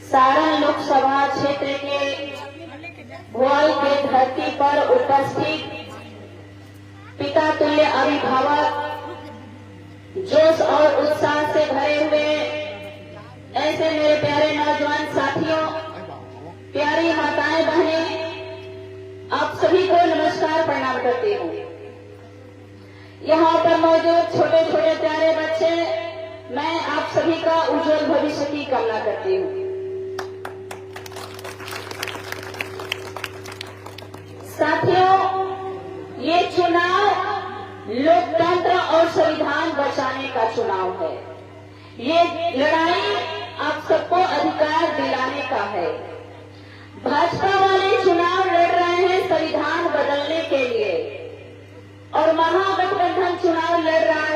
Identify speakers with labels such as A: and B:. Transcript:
A: सारण लोकसभा क्षेत्र के भोपाल के धरती पर उपस्थित पिता तुल्य अभिभावक, जोश और उत्साह से भरे हुए ऐसे मेरे प्यारे नौजवान साथियों, प्यारी माताएं बहनें, आप सभी को नमस्कार प्रणाम करती हूँ। यहाँ पर मौजूद छोटे छोटे प्यारे बच्चे, मैं आप सभी का उज्जवल भविष्य की कामना करती हूँ। साथियों, ये चुनाव लोकतंत्र और संविधान बचाने का चुनाव है। ये लड़ाई आप सबको अधिकार दिलाने का है। भाजपा वाले चुनाव लड़ रहे हैं संविधान बदलने के लिए और महागठबंधन चुनाव लड़ रहा